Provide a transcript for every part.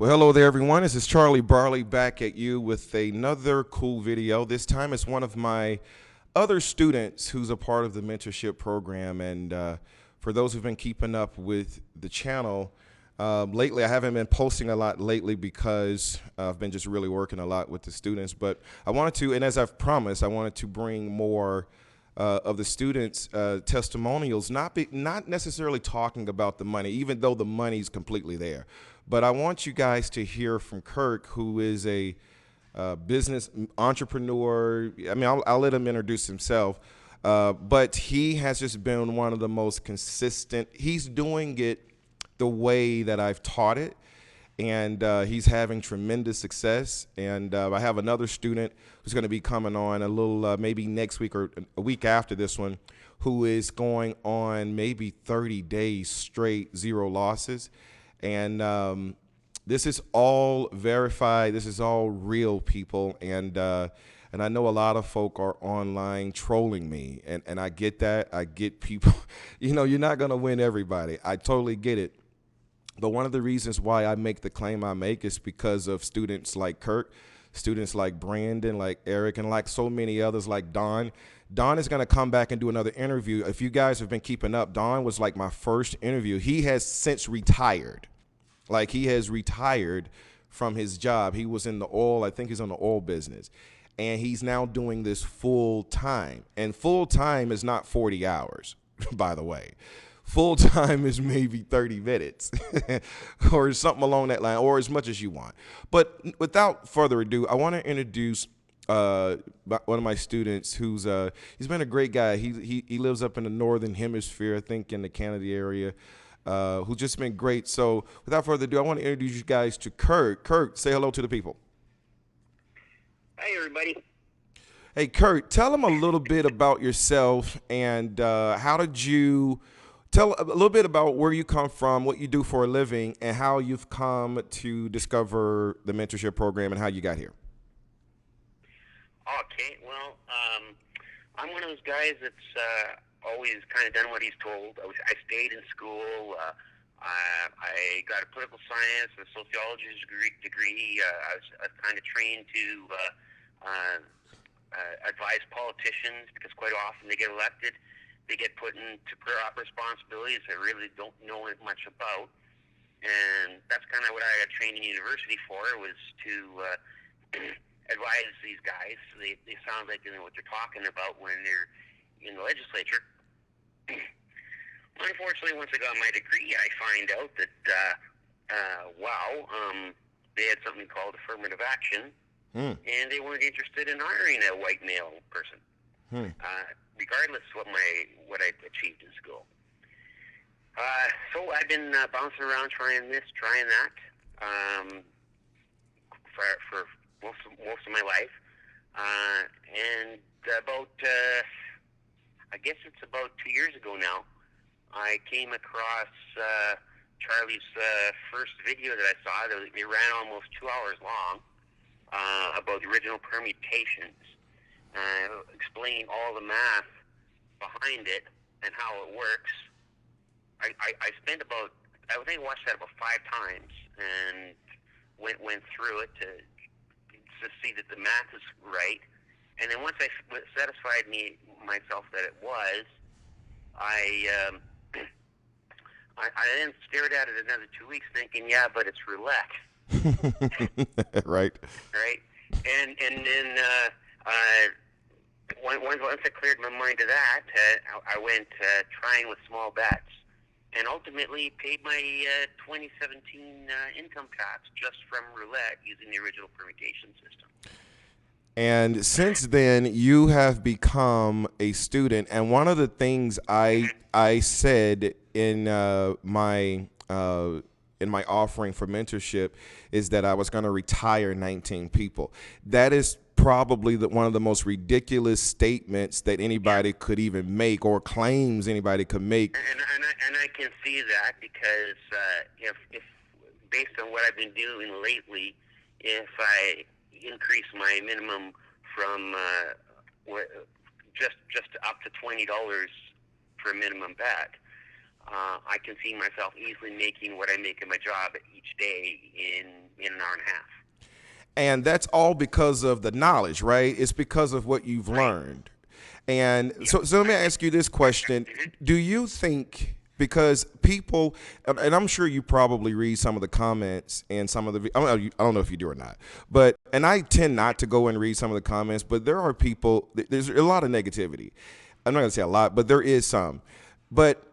Well, hello there, everyone. This is Charlie Barley back at you with another cool video. This time it's one of my other students who's a part of the mentorship program. And for those who've been keeping up with the channel, lately I haven't been posting a lot lately because I've been just really working a lot with the students. But I wanted to, and as I've promised, I wanted to bring more of the students' testimonials, not necessarily talking about the money, even though the money's completely there. But I want you guys to hear from Kirk, who is a business entrepreneur. I mean, I'll let him introduce himself. But he has just been one of the most consistent. He's doing it the way that I've taught it, and he's having tremendous success. And I have another student who's going to be coming on a little maybe next week or a week after this one, who is going on maybe 30 days straight, 0 losses. And this is all verified. This is all real, people. And I know a lot of folk are online trolling me, and I get that. I get people. You know, you're not going to win everybody. I totally get it. But one of the reasons why I make the claim I make is because of students like Kurt, students like Brandon, like Eric, and like so many others like Don. Don is going to come back and do another interview. If you guys have been keeping up, Don was like my first interview. He has since retired. Like, he has retired from his job. He was in the oil, I think he's in the oil business. And he's now doing this full time. And full time is not 40 hours, by the way. Full time is maybe 30 minutes or something along that line, or as much as you want. But without further ado, I want to introduce one of my students who's he's been a great guy. He lives up in the northern hemisphere, I think in the Canada area. Who's just been great. So without further ado, I want to introduce you guys to Kurt. Kurt, say hello to the people. Hey, everybody. Hey, Kurt, tell them a little bit about yourself and how did you tell a little bit about where you come from, what you do for a living, and how you've come to discover the mentorship program and how you got here. Okay, well, I'm one of those guys that's always kind of done what he's told. I stayed in school. I got a political science and sociology degree. I was kind of trained to advise politicians because quite often they get elected, they get put into prop responsibilities they really don't know much about. And that's kind of what I got trained in university for, was to advise these guys. They sound like they know what they're talking about when they're in the legislature. Unfortunately, once I got my degree, I find out that, they had something called affirmative action, and they weren't interested in hiring a white male person, regardless of what I achieved in school. So I've been bouncing around trying this, trying that, for most of my life, and about I guess it's about 2 years ago now, I came across Charlie's first video that I saw. It ran almost 2 hours long, about the original permutations, explaining all the math behind it and how it works. I spent about, I think I watched that about 5 times and went through it to see that the math is right. And then once I satisfied myself that it was, I then stared at it another 2 weeks, thinking, yeah, but it's roulette. Right. Right. And then once I cleared my mind of that, I went trying with small bets, and ultimately paid my 2017 income tax just from roulette using the original permutation system. And since then, you have become a student. And one of the things I said in my offering for mentorship is that I was going to retire 19 people. That is probably one of the most ridiculous statements that anybody could even make, or claims anybody could make. And I can see that because if based on what I've been doing lately, if I increase my minimum from just up to $20 for a minimum bet, I can see myself easily making what I make in my job each day in an hour and a half. And that's all because of the knowledge, right? It's because of what you've Right. learned. And Yeah. so let me ask you this question. Do you think, because people, and I'm sure you probably read some of the comments and some of the, I don't know if you do or not, but, and I tend not to go and read some of the comments, but there are people, there's a lot of negativity. I'm not going to say a lot, but there is some. But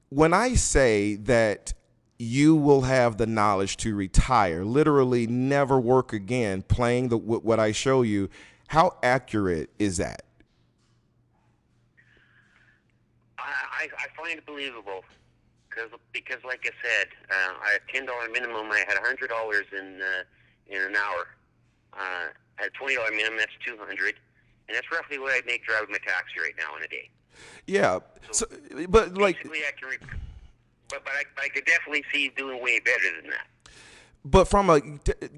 when I say that you will have the knowledge to retire, literally never work again, playing what I show you, how accurate is that? I find it believable because like I said, I had $10 minimum. I had $100 in an hour. At $20 minimum, that's 200, and that's roughly what I make driving my taxi right now in a day. Yeah. So So, but like, basically, I can, but I could definitely see you doing way better than that. but from a,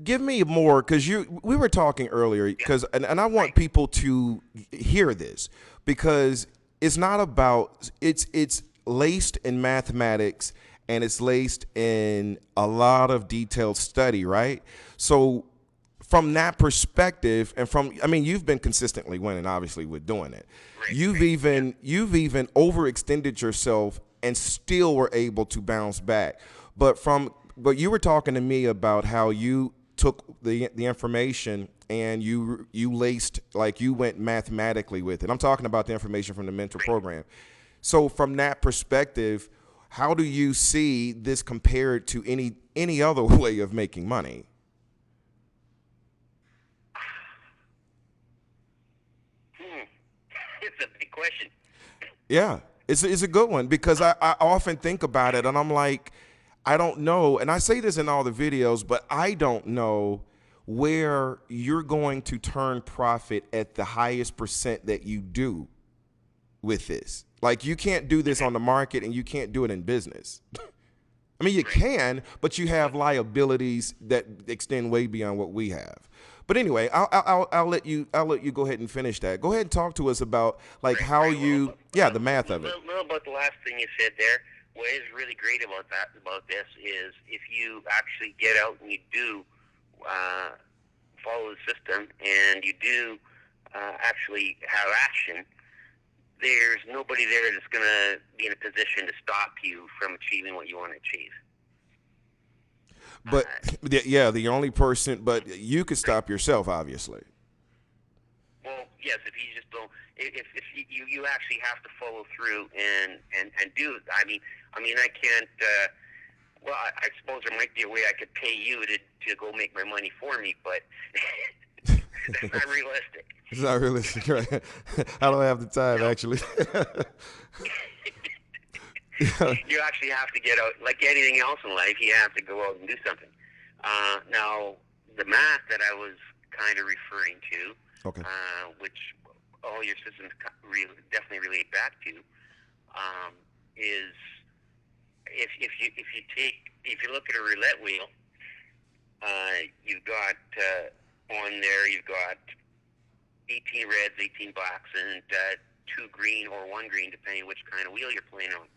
give me more, because we were talking earlier, because and I want people to hear this, because it's not about, it's laced in mathematics and it's laced in a lot of detailed study, right? So from that perspective, and from, I mean, you've been consistently winning, obviously, with doing it. You've even overextended yourself and still were able to bounce back. But you were talking to me about how you took the information and you laced, like, you went mathematically with it. I'm talking about the information from the mentor program. So from that perspective, how do you see this compared to any other way of making money? It's a big question. Yeah, it's a good one, because I often think about it and I'm like, I don't know. And I say this in all the videos, but I don't know where you're going to turn profit at the highest percent that you do with this. Like, you can't do this on the market and you can't do it in business. I mean, you can, but you have liabilities that extend way beyond what we have. But anyway, I'll let you go ahead and finish that. Go ahead and talk to us about, like, how Right. you, yeah, the math of it. Little about the last thing you said there. What is really great about this is if you actually get out and you do follow the system and you do actually have action, there's nobody there that's going to be in a position to stop you from achieving what you want to achieve. But yeah, the only person, but you could stop yourself, obviously. Well, yes, if you just don't, if you actually have to follow through and do it. I mean, I can't. Well, I suppose there might be a way I could pay you to go make my money for me, but that's not realistic. It's not realistic, right? I don't have the time, actually. You actually have to get out, like anything else in life. You have to go out and do something. Now, the math that I was kind of referring to, Okay. which all your systems definitely relate back to, is if you look at a roulette wheel, you've got on there you've got 18 reds, 18 blacks, and 2 green or 1 green, depending which kind of wheel you're playing on.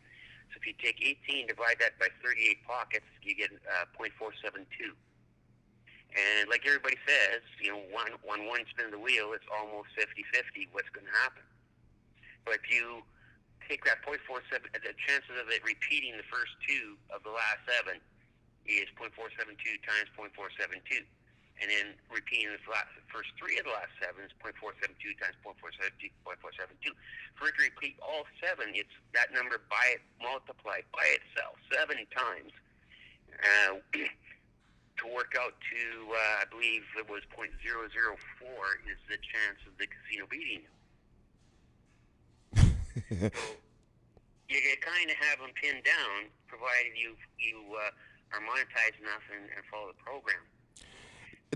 So if you take 18, divide that by 38 pockets, you get 0.472. And like everybody says, one spin of the wheel, it's almost 50-50 what's going to happen. But if you take that 0.47, the chances of it repeating the first 2 of the last 7 is 0.472 times 0.472. And then repeating the first 3 of the last 7 is 0.472 times 0.472. For it to repeat all 7, it's that number multiplied by itself 7 times to work out to, I believe it was 0.004 is the chance of the casino beating you. So you kind of have them pinned down, provided you are monetized enough and follow the program.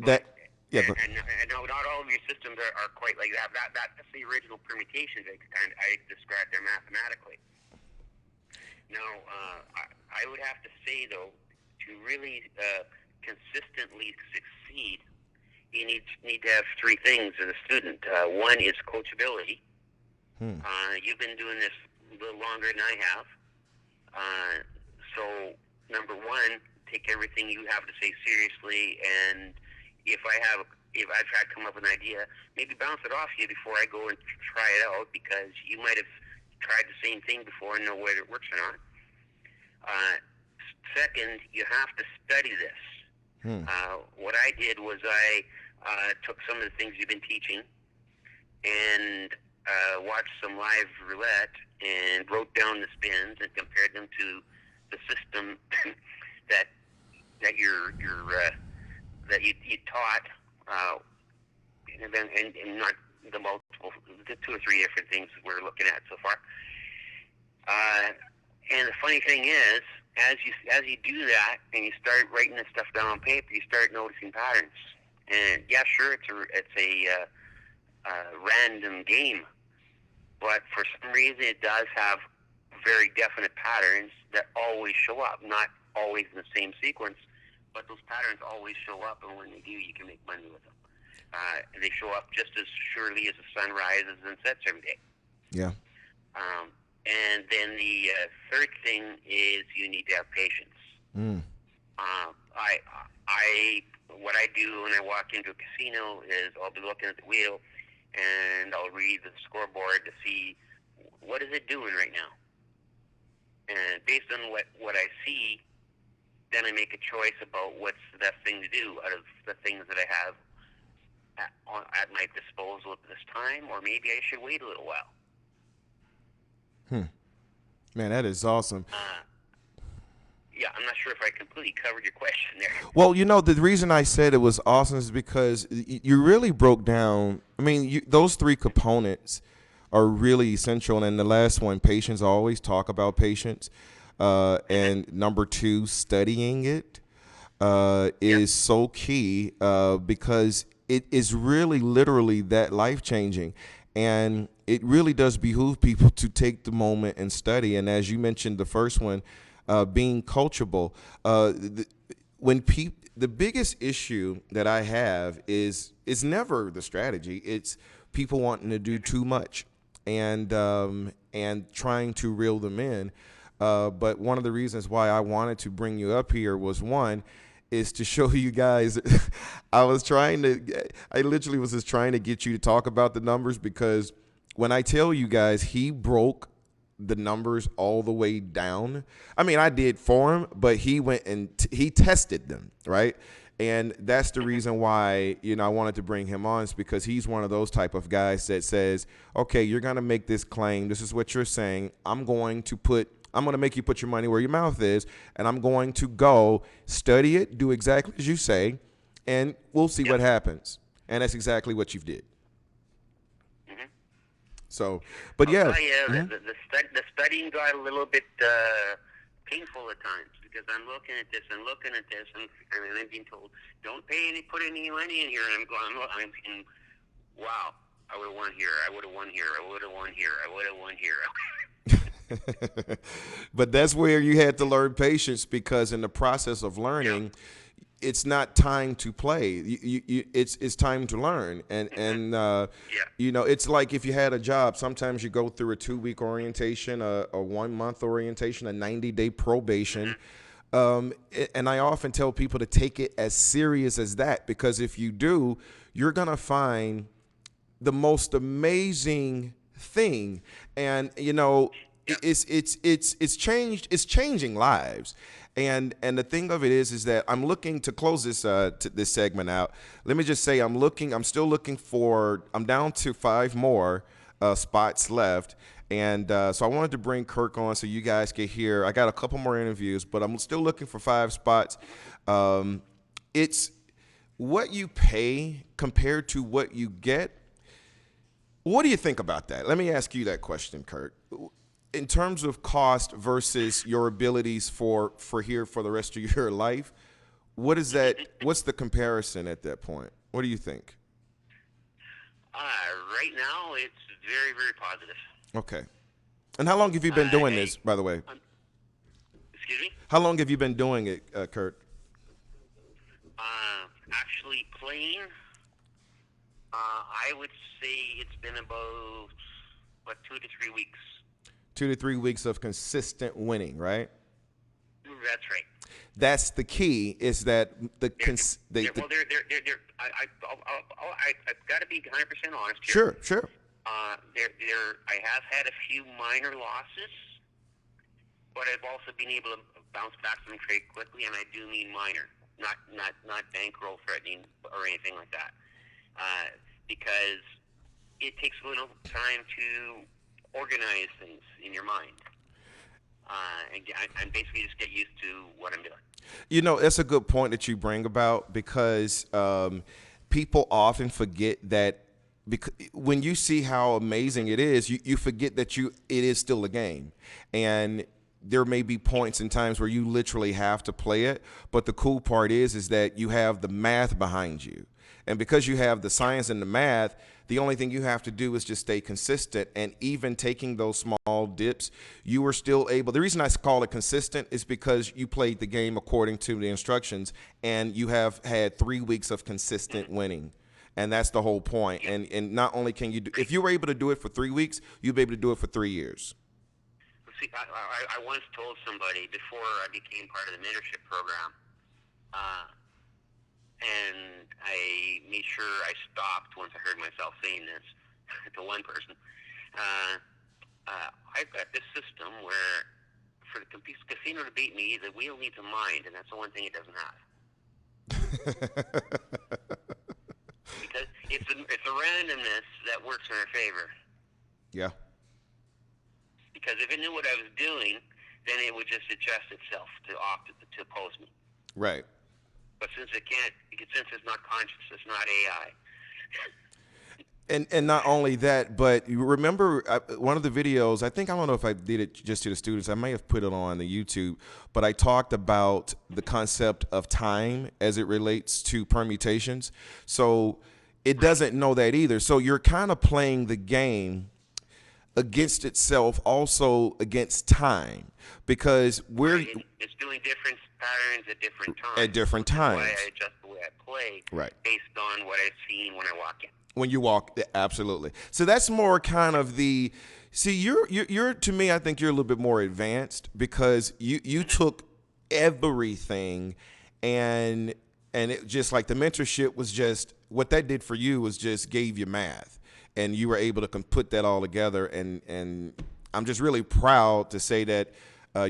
That, yeah, but and not all of your systems are quite like that. That's the original permutations I described there mathematically. Now, I would have to say, though, to really consistently succeed, you need to have 3 things as a student. One is coachability. You've been doing this a little longer than I have. So, number one, take everything you have to say seriously, and if I try to come up with an idea, maybe bounce it off you before I go and try it out, because you might have tried the same thing before and know whether it works or not. Second, you have to study this. What I did was I took some of the things you've been teaching and watched some live roulette and wrote down the spins and compared them to the system that you taught, and not the multiple, the 2 or 3 different things we're looking at so far. And the funny thing is, as you do that and you start writing this stuff down on paper, you start noticing patterns. And yeah, sure, it's a random game, but for some reason it does have very definite patterns that always show up. Not always in the same sequence, but those patterns always show up, and when they do, you can make money with them. They show up just as surely as the sun rises and sets every day. Yeah. And then the third thing is you need to have patience. What I do when I walk into a casino is I'll be looking at the wheel and I'll read the scoreboard to see what is it doing right now. And based on what I see, then I make a choice about what's the best thing to do out of the things that I have at my disposal at this time, or maybe I should wait a little while. Man, that is awesome. Yeah, I'm not sure if I completely covered your question there. Well, the reason I said it was awesome is because you really broke down. I mean, those 3 components are really essential. And the last one, patience, I always talk about patience. And number 2, studying it is so key because it is really literally that life-changing. And it really does behoove people to take the moment and study. And as you mentioned, the first one, being coachable. The biggest issue that I have is never the strategy. It's people wanting to do too much and trying to reel them in. But one of the reasons why I wanted to bring you up here was, one, is to show you guys. I literally was just trying to get you to talk about the numbers, because when I tell you guys he broke the numbers all the way down. I mean, I did for him, but he went and he tested them, right? And that's the reason why, I wanted to bring him on, is because he's one of those type of guys that says, okay, you're going to make this claim. This is what you're saying. I'm going to make you put your money where your mouth is, and I'm going to go study it, do exactly as you say, and we'll see what happens. And that's exactly what you did. So, but I'll tell you, mm-hmm. the studying got a little bit painful at times, because I'm looking at this and I'm being told, don't put any money in here. And I'm thinking, wow, I would have won here. I would have won here. I would have won here. I would have won here. But that's where you had to learn patience, because in the process of learning, it's not time to play. It's time to learn. And it's like if you had a job, sometimes you go through a 2-week orientation, a 1-month orientation, a 90-day probation. And I often tell people to take it as serious as that, because if you do, you're going to find the most amazing thing. And, it's changing lives. And the thing of it is that I'm looking to close this segment out. Let me just say I'm still looking I'm down to 5 more spots left. And so I wanted to bring Kirk on so you guys can hear. I got a couple more interviews, but I'm still looking for 5 spots. It's what you pay compared to what you get. What do you think about that? Let me ask you that question, Kirk. In terms of cost versus your abilities for here for the rest of your life, what's the comparison at that point? What do you think? Right now, it's very, very positive. Okay. And how long have you been doing this, by the way? Excuse me? How long have you been doing it, Kurt? Actually playing, I would say it's been about 2 to 3 weeks. 2 to 3 weeks of consistent winning, right? That's right. That's the key. Is that Well, I've got to be 100% honest here. Sure, sure. I have had a few minor losses, but I've also been able to bounce back from them very quickly, and I do mean minor, not bankroll threatening or anything like that, because it takes a little time to organize things in your mind, and basically just get used to what I'm doing. You know, that's a good point that you bring about, because people often forget that. Because when you see how amazing it is, you forget that it is still a game, and there may be points and times where you literally have to play it. But the cool part is that you have the math behind you, and because you have the science and the math, the only thing you have to do is just stay consistent. And even taking those small dips, you were still able. The reason I call it consistent is because you played the game according to the instructions, and you have had 3 weeks of consistent winning. And that's the whole point. And not only can you do, if you were able to do it for 3 weeks, you'd be able to do it for 3 years. See, I once told somebody before I became part of the mentorship program, and I made sure I stopped once I heard myself saying this to one person. I've got this system where for the casino to beat me, the wheel needs a mind, and that's the one thing it doesn't have. Because it's the randomness that works in our favor. Yeah. Because if it knew what I was doing, then it would just adjust itself to oppose me. Right. But since it can't, since it's not conscious, it's not AI. And not only that, but you remember one of the videos, I don't know if I did it just to the students, I may have put it on the YouTube, but I talked about the concept of time as it relates to permutations. So it doesn't know that either. So you're kind of playing the game against itself, also against time, because it's doing different patterns at different times. At different times. That's why I adjust the way I play, right, based on what I've seen when I walk in. When you walk, absolutely. So that's more kind of the. See, you're to me, I think you're a little bit more advanced, because you took everything, and it just like the mentorship was just what that did for you was just gave you math, and you were able to put that all together. And I'm just really proud to say that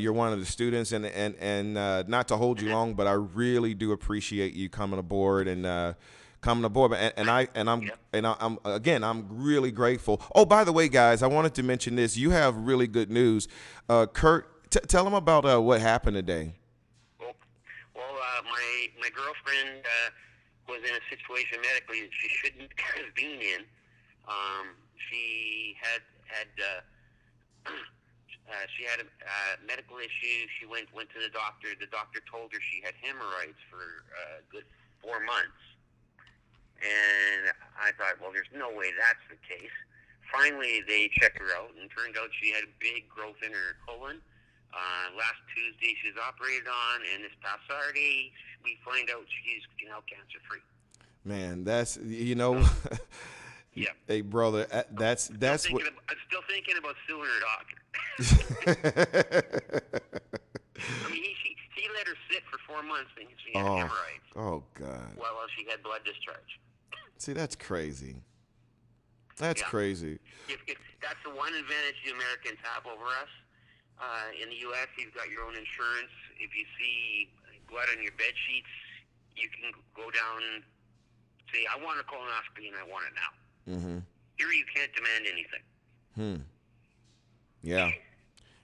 you're one of the students, and not to hold you long, but I really do appreciate you coming aboard and. Coming aboard, and I'm really grateful. Oh, by the way, guys, I wanted to mention this. You have really good news. Kurt, tell them about what happened today. Well, my girlfriend was in a situation medically that she shouldn't have been in. She had a medical issue. She went to the doctor. The doctor told her she had hemorrhoids for a good 4 months. And I thought, well, there's no way that's the case. Finally, they checked her out, and it turned out she had a big growth in her colon. Last Tuesday, she was operated on, and this past Saturday, we find out she's now cancer-free. Man, that's, yeah. Hey, brother, that's what... I'm still thinking about suing her doctor. I mean, he let her sit for 4 months, and she had hemorrhoids. Oh, God. While she had blood discharge. See, that's crazy. That's crazy. If that's the one advantage the Americans have over us. In the U.S., you've got your own insurance. If you see blood on your bed sheets, you can go down and say, I want a colonoscopy and I want it now. Mm-hmm. Here you can't demand anything. Yeah.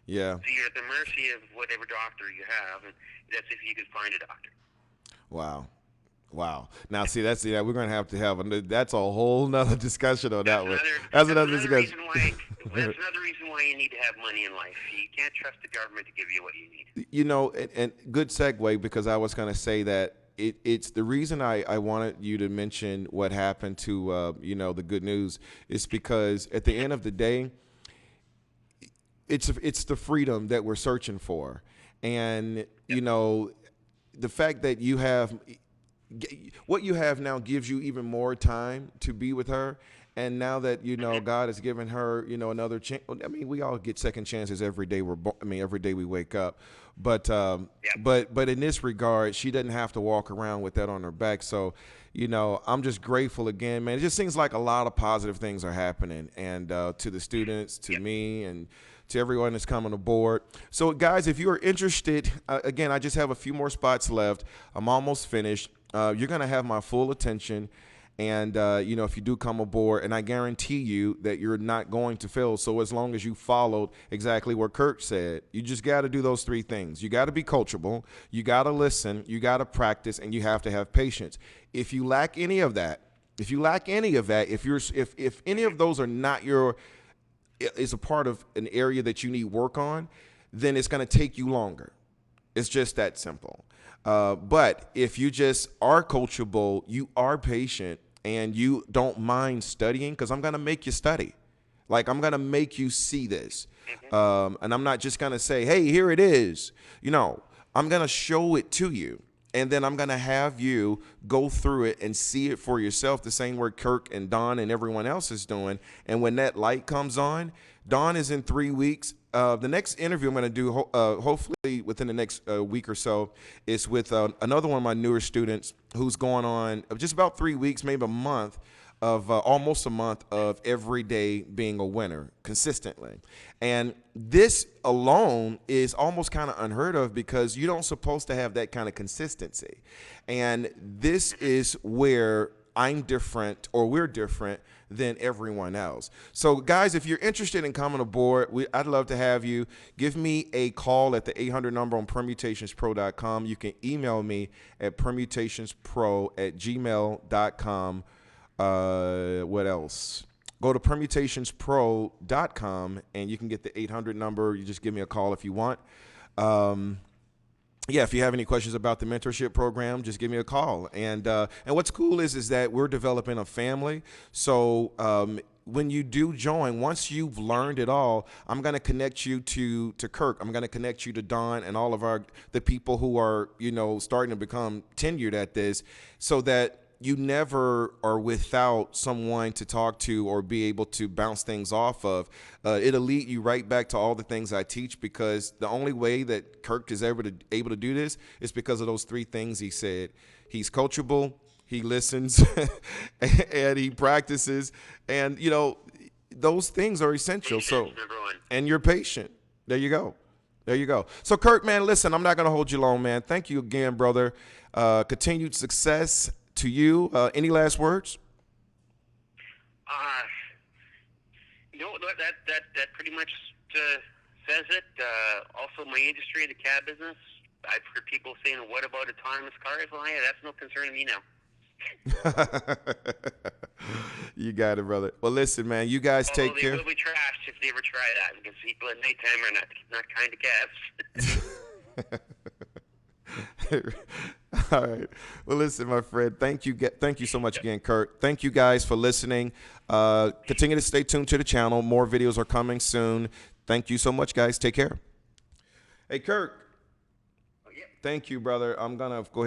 Yeah. So you're at the mercy of whatever doctor you have, and that's if you can find a doctor. Wow. Now, see, we're going to have that's a whole nother discussion on that one. That's another discussion. That's another reason why you need to have money in life. You can't trust the government to give you what you need. And good segue, because I was going to say that it's the reason I wanted you to mention what happened to, the good news is because at the end of the day, it's the freedom that we're searching for. And, the fact that you have what you have now gives you even more time to be with her. And now that, you know, God has given her, you know, another chance. I mean, we all get second chances every day every day we wake up. But Yeah. but in this regard, she doesn't have to walk around with that on her back. So, you know, I'm just grateful again, man. It just seems like a lot of positive things are happening, and to the students, to me, and to everyone that's coming aboard. So, guys, if you are interested, again, I just have a few more spots left. I'm almost finished. You're gonna have my full attention. And, you know, if you do come aboard, and I guarantee you that you're not going to fail. So as long as you followed exactly what Kirk said, you just got to do those three things. You got to be coachable. You got to listen. You got to practice, and you have to have patience. If you lack any of that, if any of those are not is a part of an area that you need work on, then it's going to take you longer. It's just that simple. But if you just are coachable, you are patient, and you don't mind studying, because I'm going to make you study. Like, I'm going to make you see this. And I'm not just going to say, hey, here it is. You know, I'm going to show it to you. And then I'm going to have you go through it and see it for yourself, the same way Kirk and Don and everyone else is doing. And when that light comes on, Don is in 3 weeks. The next interview I'm going to do, hopefully within the next week or so, is with another one of my newer students who's going on just about 3 weeks, maybe a month, of almost a month of every day being a winner consistently. And this alone is almost kind of unheard of, because you don't supposed to have that kind of consistency. And this is where I'm different, or we're different than everyone else. So guys, if you're interested in coming aboard, I'd love to have you. Give me a call at the 800 number on permutationspro.com. You can email me at permutationspro@gmail.com. What else? Go to permutationspro.com and you can get the 800 number. You just give me a call if you want. Yeah, if you have any questions about the mentorship program, just give me a call. And what's cool is that we're developing a family. So when you do join, once you've learned it all, I'm going to connect you to Kirk. I'm going to connect you to Don and all of the people who are, you know, starting to become tenured at this, so that you never are without someone to talk to or be able to bounce things off of. It'll lead you right back to all the things I teach, because the only way that Kirk is able to do this is because of those three things he said. He's coachable, he listens, and he practices. And, you know, those things are essential. So, and you're patient. There you go. There you go. So, Kirk, man, listen, I'm not going to hold you long, man. Thank you again, brother. Continued success to you. Any last words? No, that pretty much says it. Also, my industry, the cab business, I've heard people saying, what about autonomous cars? Well, yeah, that's no concern to me now. You got it, brother. Well, listen, man, you guys take care. They will be trashed if they ever try that, because people at nighttime are not kind to cabs. All right. Well, listen, my friend, thank you so much again, Kirk. Thank you guys for listening. Continue to stay tuned to the channel. More videos are coming soon. Thank you so much, guys. Take care. Hey, Kirk. Oh, yeah. Thank you, brother. I'm going to go ahead.